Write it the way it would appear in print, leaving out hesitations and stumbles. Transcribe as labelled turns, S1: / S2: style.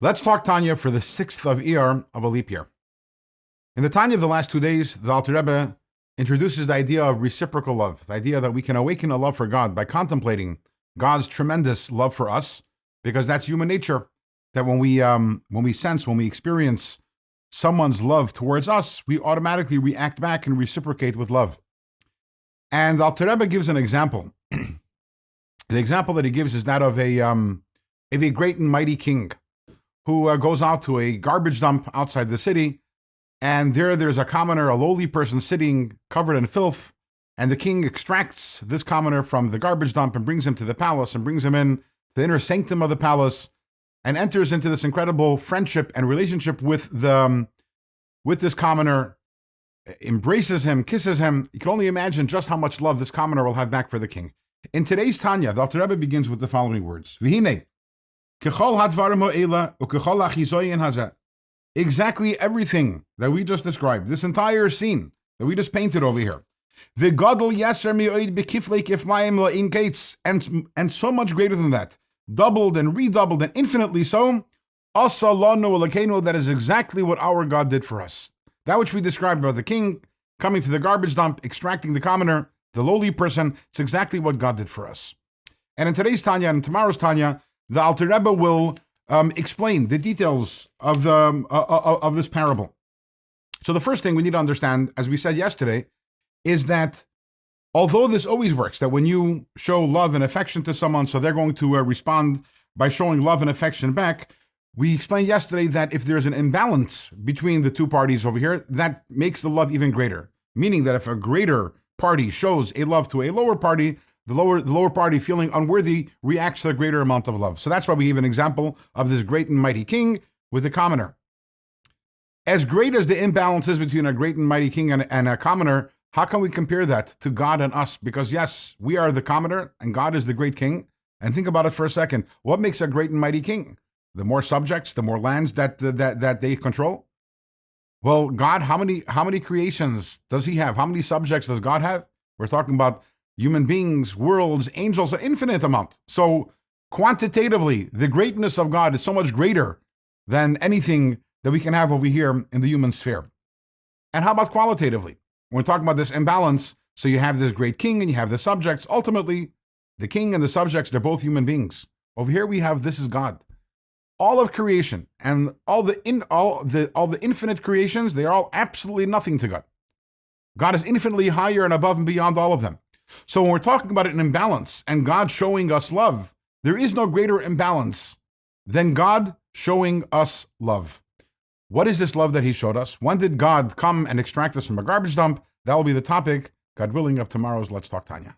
S1: Let's talk Tanya for the 6th of Iyar of a leap year. In the Tanya of the last 2 days, the Alter Rebbe introduces the idea of reciprocal love, the idea that we can awaken a love for God by contemplating God's tremendous love for us, because that's human nature, that when we experience someone's love towards us, we automatically react back and reciprocate with love. And the Alter Rebbe gives an example. The example that he gives is that of a great and mighty king who goes out to a garbage dump outside the city, and there's a commoner, a lowly person sitting covered in filth, and the king extracts this commoner from the garbage dump and brings him to the palace and brings him in to the inner sanctum of the palace and enters into this incredible friendship and relationship with this commoner, embraces him, kisses him. You can only imagine just how much love this commoner will have back for the king. In today's Tanya, the Alter Rebbe begins with the following words: V'hinei, exactly everything that we just described, this entire scene that we just painted over here, and so much greater than that, doubled and redoubled and infinitely so, that is exactly what our God did for us. That which we described about the king coming to the garbage dump, extracting the commoner, the lowly person, it's exactly what God did for us. And in today's Tanya and tomorrow's Tanya, the Alter Rebbe will explain the details of this parable. So the first thing we need to understand, as we said yesterday, is that although this always works, that when you show love and affection to someone, so they're going to respond by showing love and affection back, we explained yesterday that if there's an imbalance between the two parties over here, that makes the love even greater. Meaning that if a greater party shows a love to a lower party, the lower party, feeling unworthy, reacts to a greater amount of love. So that's why we give an example of this great and mighty king with a commoner. As great as the imbalance is between a great and mighty king and a commoner, how can we compare that to God and us? Because yes, we are the commoner and God is the great king. And think about it for a second. What makes a great and mighty king? The more subjects, the more lands that they control? Well, God, how many creations does he have? How many subjects does God have? We're talking about human beings, worlds, angels, an infinite amount. So quantitatively, the greatness of God is so much greater than anything that we can have over here in the human sphere. And how about qualitatively? When we're talking about this imbalance, so you have this great king and you have the subjects. Ultimately, the king and the subjects, they're both human beings. Over here we have, this is God. All of creation and all the infinite creations, they are all absolutely nothing to God. God is infinitely higher and above and beyond all of them. So when we're talking about an imbalance and God showing us love, there is no greater imbalance than God showing us love. What is this love that he showed us? When did God come and extract us from a garbage dump? That will be the topic, God willing, of tomorrow's Let's Talk Tanya.